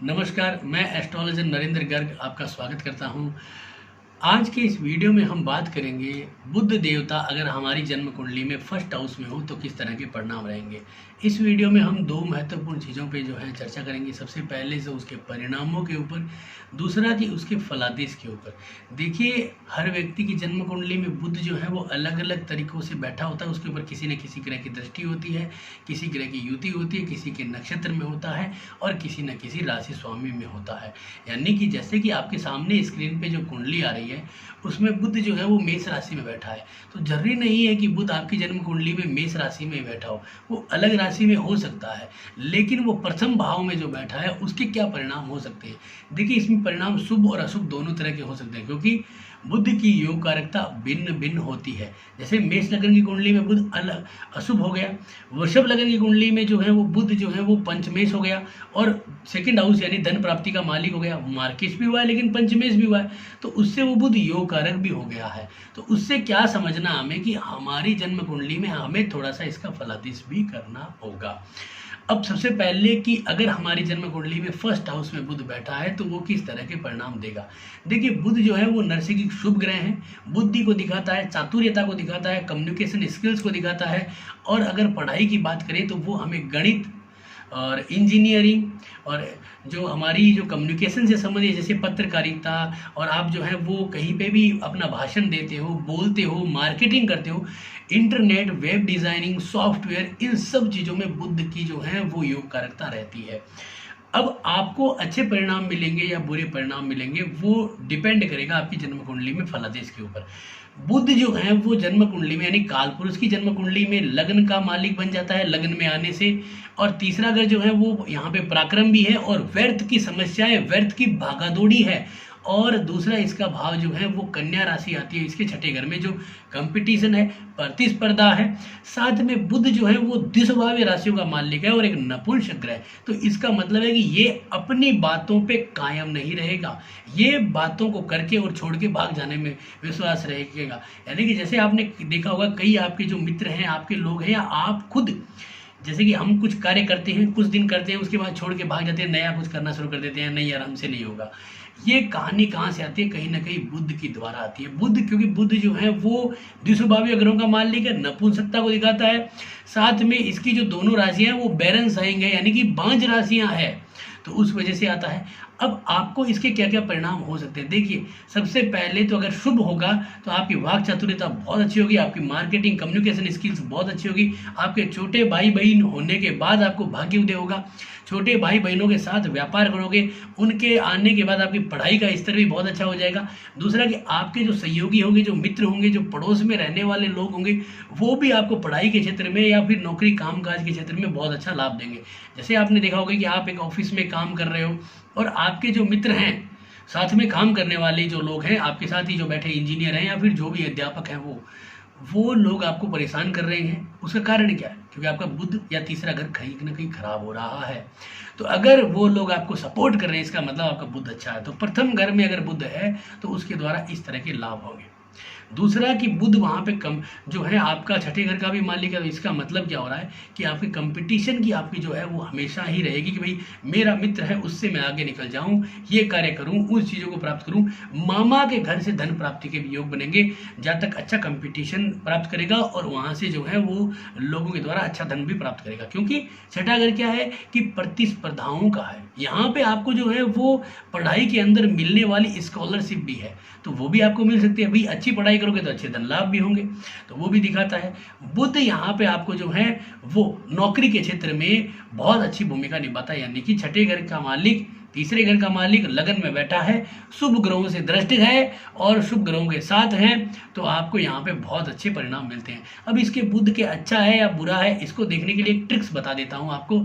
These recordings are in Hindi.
नमस्कार, मैं एस्ट्रोलॉजर नरेंद्र गर्ग आपका स्वागत करता हूं। आज के इस वीडियो में हम बात करेंगे बुध देवता अगर हमारी जन्म कुंडली में फर्स्ट हाउस में हो तो किस तरह के परिणाम रहेंगे। इस वीडियो में हम दो महत्वपूर्ण चीज़ों पे जो है चर्चा करेंगे। सबसे पहले से उसके परिणामों के ऊपर, दूसरा कि उसके फलादेश के ऊपर। देखिए, हर व्यक्ति की जन्म कुंडली में बुध जो है वो अलग अलग तरीक़ों से बैठा होता है। उसके ऊपर किसी न किसी ग्रह की दृष्टि होती है, किसी ग्रह की युति होती है, किसी के नक्षत्र में होता है और किसी न किसी राशि स्वामी में होता है। यानी कि जैसे कि आपके सामने स्क्रीन पे जो कुंडली आ रही है उसमें बुध जो है वो मेष राशि में बैठा है। तो जरूरी नहीं है कि बुध आपकी जन्म कुंडली में मेष राशि में बैठा हो, वो अलग राशि में हो सकता है, लेकिन वो प्रथम भाव में जो बैठा है उसके क्या परिणाम हो सकते हैं। देखिए, इसमें परिणाम शुभ और अशुभ दोनों तरह के हो सकते हैं, क्योंकि बुध की योग कारकता भिन्न भिन्न होती है। जैसे मेष लग्न की कुंडली में बुध अलग अशुभ हो गया, वृषभ लग्न की कुंडली में जो है वो बुध जो है वो पंचमेश हो गया और सेकंड हाउस यानी धन प्राप्ति का मालिक हो गया। मार्केश भी हुआ है लेकिन पंचमेश भी हुआ है, तो उससे वो बुध योग कारक भी हो गया है। तो उससे क्या समझना हमें कि हमारी जन्म कुंडली में हमें थोड़ा सा इसका फलादेश भी करना होगा। अब सबसे पहले कि अगर हमारी जन्म कुंडली में फर्स्ट हाउस में बुध बैठा है तो वो किस तरह के परिणाम देगा। देखिए, बुध जो है वो नरसिंह शुभ ग्रह है, बुद्धि को दिखाता है, चातुर्यता को दिखाता है, कम्युनिकेशन स्किल्स को दिखाता है। और अगर पढ़ाई की बात करें तो वो हमें गणित और इंजीनियरिंग और जो हमारी जो कम्युनिकेशन से संबंधित जैसे पत्रकारिता, और आप जो है वो कहीं पे भी अपना भाषण देते हो, बोलते हो, मार्केटिंग करते हो, इंटरनेट, वेब डिज़ाइनिंग, सॉफ्टवेयर, इन सब चीज़ों में बुध की जो है वो योग कारकता रहती है। अब आपको अच्छे परिणाम मिलेंगे या बुरे परिणाम मिलेंगे वो डिपेंड करेगा आपकी जन्म कुंडली में फलादेश के ऊपर। बुध जो है वो जन्म कुंडली में यानी कालपुरुष की जन्म कुंडली में लग्न का मालिक बन जाता है लग्न में आने से। और तीसरा घर जो है वो यहाँ पे पराक्रम भी है और व्यर्थ की समस्याएं, व्यर्थ की भागादौड़ी है। और दूसरा इसका भाव जो है वो कन्या राशि आती है, इसके छठे घर में जो कंपटीशन है, प्रतिस्पर्धा है। साथ में बुध जो है वो द्विस्वभावी राशियों का मालिक है और एक नपुंसक ग्रह है। तो इसका मतलब है कि ये अपनी बातों पे कायम नहीं रहेगा, ये बातों को करके और छोड़ के भाग जाने में विश्वास रहेगा। यानी कि जैसे आपने देखा होगा, कई आपके जो मित्र हैं, आपके लोग हैं या आप खुद, जैसे कि हम कुछ कार्य करते हैं, कुछ दिन करते हैं, उसके बाद छोड़ के भाग जाते हैं, नया कुछ करना शुरू कर देते हैं, नहीं यार हमसे नहीं होगा। ये कहानी कहाँ से आती है? कहीं ना कहीं बुध की द्वारा आती है। बुध, क्योंकि बुध जो है वो द्विस्वभावी ग्रहों का मालिक है, नपुंसकता को दिखाता है। साथ में इसकी जो दोनों राशियां हैं वो बैरन साइन है, यानी कि बांझ राशियां हैं, तो उस वजह से आता है। अब आपको इसके क्या क्या परिणाम हो सकते हैं। देखिए, सबसे पहले तो अगर शुभ होगा तो आपकी वाक चातुर्यता बहुत अच्छी होगी, आपकी मार्केटिंग कम्युनिकेशन स्किल्स बहुत अच्छी होगी, आपके छोटे भाई बहन होने के बाद आपको भाग्य उदय होगा, छोटे भाई बहनों के साथ व्यापार करोगे, उनके आने के बाद आपकी पढ़ाई का स्तर भी बहुत अच्छा हो जाएगा। दूसरा कि आपके जो सहयोगी होंगे, जो मित्र होंगे, जो पड़ोस में रहने वाले लोग होंगे, वो भी आपको पढ़ाई के क्षेत्र में या फिर नौकरी कामकाज के क्षेत्र में बहुत अच्छा लाभ देंगे। जैसे आपने देखा होगा कि आप एक ऑफिस में काम कर रहे हो और आपके जो मित्र हैं, साथ में काम करने वाले जो लोग हैं, आपके साथ ही जो बैठे इंजीनियर हैं या फिर जो भी अध्यापक हैं, वो लोग आपको परेशान कर रहे हैं। उसका कारण क्या है? क्योंकि आपका बुध या तीसरा घर कहीं ना कहीं खराब हो रहा है। तो अगर वो लोग आपको सपोर्ट कर रहे हैं, इसका मतलब आपका बुध अच्छा है। तो प्रथम घर में अगर बुध है तो उसके द्वारा इस तरह के लाभ होंगे। दूसरा कि बुध वहाँ पे कम जो है आपका छठे घर का भी मालिक है, तो इसका मतलब क्या हो रहा है कि आपकी कंपटीशन की आपकी जो है वो हमेशा ही रहेगी कि भाई मेरा मित्र है, उससे मैं आगे निकल जाऊं, ये कार्य करूं, उस चीज़ों को प्राप्त करूं। मामा के घर से धन प्राप्ति के भी योग बनेंगे, जहाँ तक अच्छा कंपटीशन प्राप्त करेगा और वहाँ से जो है वो लोगों के द्वारा अच्छा धन भी प्राप्त करेगा। क्योंकि छठा घर क्या है कि प्रतिस्पर्धाओं का है। यहाँ पे आपको जो है वो पढ़ाई के अंदर मिलने वाली स्कॉलरशिप भी है, तो वो भी आपको मिल सकती है। भाई अच्छी पढ़ाई करोगे तो अच्छे धन लाभ भी होंगे, तो वो भी दिखाता है। बुध यहाँ पे आपको जो है वो नौकरी के क्षेत्र में बहुत अच्छी भूमिका निभाता है, यानी कि छठे घर का मालिक, तीसरे घर का मालिक लगन में बैठा है, शुभ ग्रहों से दृष्टि है और शुभ ग्रहों के साथ है, तो आपको यहाँ पे बहुत अच्छे परिणाम मिलते हैं। अब इसके बुध के अच्छा है या बुरा है, इसको देखने के लिए एक ट्रिक्स बता देता हूँ आपको,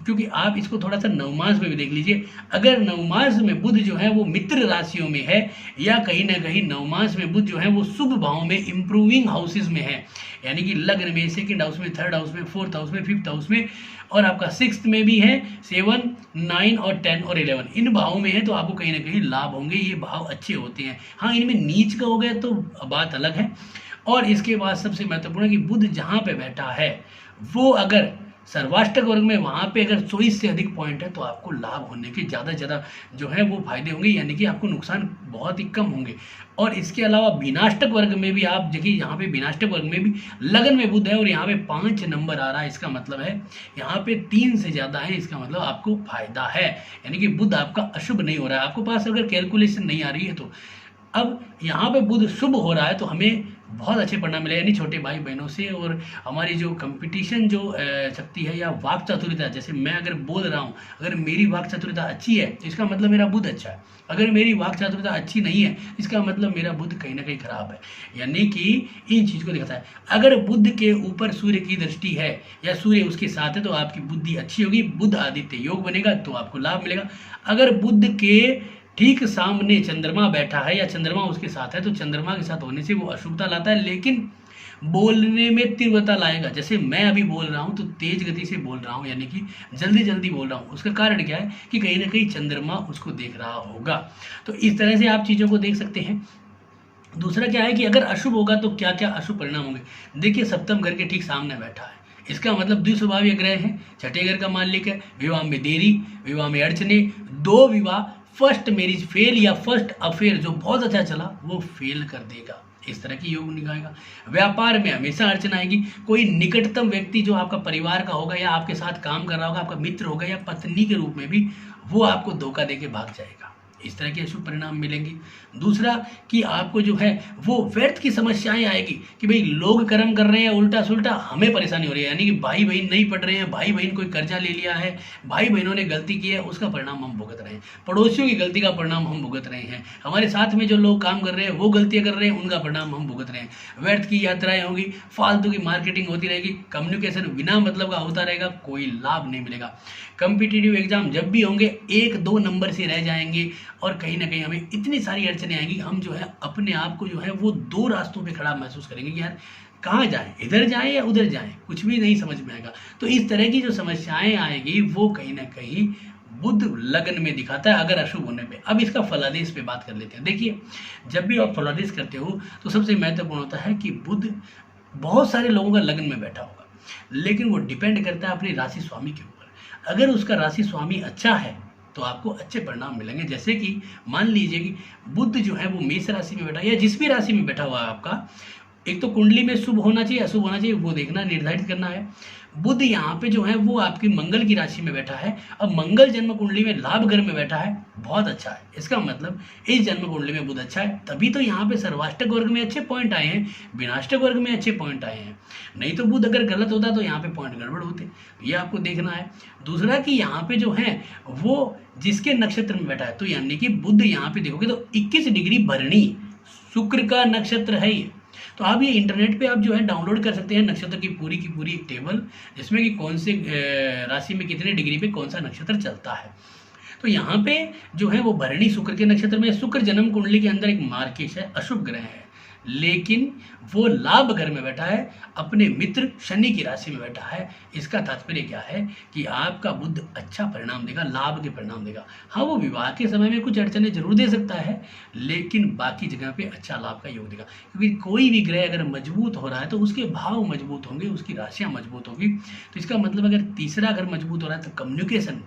क्योंकि आप इसको थोड़ा सा नवमास में भी देख लीजिए। अगर नवमास में बुध जो है वो मित्र राशियों में है या कहीं ना कहीं नवमास में बुध जो है वो शुभ भाव में, इंप्रूविंग हाउसेज में है, यानी कि लग्न में, सेकंड हाउस में, थर्ड हाउस में, फोर्थ हाउस में, फिफ्थ हाउस में, और आपका सिक्स्थ में भी है, 7, 9 और 10 और 11 इन भावों में है, तो आपको कहीं ना कहीं लाभ होंगे। ये भाव अच्छे होते हैं। हाँ, इनमें नीच का हो गया तो बात अलग है। और इसके बाद सबसे महत्वपूर्ण है कि बुध जहाँ पे बैठा है वो अगर सर्वाष्टक वर्ग में वहाँ पे अगर 24 से अधिक पॉइंट है तो आपको लाभ होने के ज़्यादा से ज़्यादा जो है वो फायदे होंगे, यानी कि आपको नुकसान बहुत ही कम होंगे। और इसके अलावा विनाष्टक वर्ग में भी आप देखिए, यहाँ पे विनाष्टक वर्ग में भी लगन में बुध है और यहाँ पे 5 नंबर आ रहा है, इसका मतलब है यहाँ पे 3 से ज़्यादा है, इसका मतलब आपको फायदा है, यानी कि बुध आपका अशुभ नहीं हो रहा है। आपको पास अगर कैलकुलेशन नहीं आ रही है तो अब यहाँ पे बुध शुभ हो रहा है तो हमें बहुत अच्छे परिणाम मिले, यानी छोटे भाई बहनों से। और हमारी जो कंपटीशन जो शक्ति है या वाक चातुर्यता, जैसे मैं अगर बोल रहा हूँ, अगर मेरी वाक चातुर्यता अच्छी है तो इसका मतलब मेरा बुध अच्छा है, अगर मेरी वाक चातुर्यता अच्छी नहीं है इसका मतलब मेरा बुध कहीं ना कहीं खराब है, यानी कि इन चीज़ को दिखाता है। अगर बुध के ऊपर सूर्य की दृष्टि है या सूर्य उसके साथ है तो आपकी बुद्धि अच्छी होगी, बुध आदित्य योग बनेगा तो आपको लाभ मिलेगा। अगर बुध के ठीक सामने चंद्रमा बैठा है या चंद्रमा उसके साथ है तो चंद्रमा के साथ होने से वो अशुभता लाता है, लेकिन बोलने में तीव्रता लाएगा। जैसे मैं अभी बोल रहा हूँ तो तेज गति से बोल रहा हूँ, यानी कि जल्दी जल्दी बोल रहा हूँ। उसका कारण क्या है कि कहीं ना कहीं चंद्रमा उसको देख रहा होगा। तो इस तरह से आप चीज़ों को देख सकते हैं। दूसरा क्या है कि अगर अशुभ होगा तो क्या क्या अशुभ परिणाम होंगे। देखिए, सप्तम घर के ठीक सामने बैठा है, इसका मतलब द्विस्वभावीय ग्रह है, छठे घर का मालिक है, विवाह में देरी, विवाह में अड़चने, 2 विवाह, फर्स्ट मैरिज फेल या फर्स्ट अफेयर जो बहुत अच्छा चला वो फेल कर देगा, इस तरह की योग निकालेगा। व्यापार में हमेशा अड़चन आएगी, कोई निकटतम व्यक्ति जो आपका परिवार का होगा या आपके साथ काम कर रहा होगा, आपका मित्र होगा या पत्नी के रूप में भी, वो आपको धोखा देके भाग जाएगा, इस तरह के अशुभ परिणाम मिलेंगे। दूसरा कि आपको जो है वो व्यर्थ की समस्याएं आएगी कि भाई लोग कर्म कर रहे हैं उल्टा सुल्टा, हमें परेशानी हो रही है, यानी कि भाई बहन नहीं पढ़ रहे हैं, भाई बहन कोई कर्जा ले लिया है, भाई बहनों ने गलती की है, उसका परिणाम हम भुगत रहे हैं, पड़ोसियों की गलती का परिणाम हम भुगत रहे हैं, हमारे साथ में जो लोग काम कर रहे हैं वो गलतियां कर रहे हैं, उनका परिणाम हम भुगत रहे हैं। व्यर्थ की यात्राएं होगी, फालतू की मार्केटिंग होती रहेगी, कम्युनिकेशन बिना मतलब का होता रहेगा, कोई लाभ नहीं मिलेगा। कम्पिटिटिव एग्जाम जब भी होंगे 1-2 नंबर से रह जाएंगे और कहीं ना कहीं हमें इतनी सारी अड़चने आएंगी, हम जो है अपने आप को जो है वो 2 रास्तों पे खड़ा महसूस करेंगे कि यार कहाँ जाएं, इधर जाएं या उधर जाएं, कुछ भी नहीं समझ में आएगा। तो इस तरह की जो समस्याएं आएगी वो कहीं ना कहीं बुध लगन में दिखाता है अगर अशुभ होने पे। अब इसका फलादेश पे बात कर लेते हैं। देखिए, जब भी आप फलादेश करते हो तो सबसे महत्वपूर्ण होता है कि बुध बहुत सारे लोगों का लगन में बैठा होगा, लेकिन वो डिपेंड करता है अपनी राशि स्वामी के ऊपर। अगर उसका राशि स्वामी अच्छा है तो आपको अच्छे परिणाम मिलेंगे। जैसे कि मान लीजिए कि बुध जो है वो मेष राशि में बैठा है या जिस भी राशि में बैठा हुआ है आपका, एक तो कुंडली में शुभ होना चाहिए अशुभ होना चाहिए वो देखना निर्धारित करना है। बुध यहाँ पे जो है वो आपकी मंगल की राशि में बैठा है, अब मंगल जन्म कुंडली में लाभ घर में बैठा है, बहुत अच्छा है। इसका मतलब इस जन्म कुंडली में बुध अच्छा है, तभी तो यहाँ पे सर्वाष्टक वर्ग में अच्छे पॉइंट आए हैं, विनाष्टक वर्ग में अच्छे पॉइंट आए हैं। नहीं तो बुध अगर गलत होता तो यहाँ पे पॉइंट गड़बड़ होते, ये आपको देखना है। दूसरा कि यहाँ पे जो है वो जिसके नक्षत्र में बैठा है, तो यानी कि बुध यहाँ पे देखोगे तो 21 डिग्री भरणी शुक्र का नक्षत्र है ये। तो आप ये इंटरनेट पे आप जो है डाउनलोड कर सकते हैं नक्षत्र की पूरी एक टेबल, जिसमें कि कौन से राशि में कितने डिग्री पे कौन सा नक्षत्र चलता है। तो यहाँ पे जो है वो भरणी शुक्र के नक्षत्र में, शुक्र जन्म कुंडली के अंदर एक मार्केश है, अशुभ ग्रह है, लेकिन वो लाभ घर में बैठा है, अपने मित्र शनि की राशि में बैठा है। इसका तात्पर्य क्या है कि आपका बुध अच्छा परिणाम देगा, लाभ के परिणाम देगा। हाँ, वो विवाह के समय में कुछ अड़चने जरूर दे सकता है, लेकिन बाकी जगह पे अच्छा लाभ का योग देगा। क्योंकि कोई भी ग्रह अगर मजबूत हो रहा है तो उसके भाव मजबूत होंगे, उसकी राशियाँ मजबूत होगी। तो इसका मतलब अगर तीसरा घर मजबूत हो रहा है तो कम्युनिकेशन,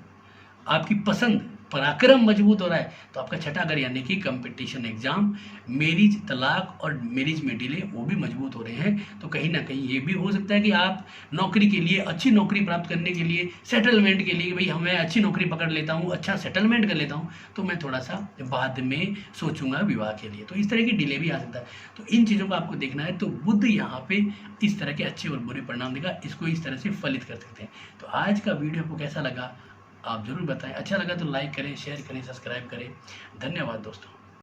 आपकी पसंद, पराक्रम मजबूत हो रहा है, तो आपका छठा घर यानी कि कंपटीशन एग्जाम, मैरिज, तलाक और मैरिज में डिले वो भी मजबूत हो रहे हैं। तो कहीं ना कहीं ये भी हो सकता है कि आप नौकरी के लिए, अच्छी नौकरी प्राप्त करने के लिए, सेटलमेंट के लिए, भाई हमें अच्छी नौकरी पकड़ लेता हूँ, अच्छा सेटलमेंट कर लेता हूँ, तो मैं थोड़ा सा बाद में सोचूंगा विवाह के लिए, तो इस तरह की डिले भी आ सकता है। तो इन चीज़ों को आपको देखना है। तो बुध यहाँ पे इस तरह के अच्छे और बुरे परिणाम देगा, इसको इस तरह से फलित कर सकते हैं। तो आज का वीडियो आपको कैसा लगा आप जरूर बताएं। अच्छा लगा तो लाइक करें, शेयर करें, सब्सक्राइब करें। धन्यवाद दोस्तों।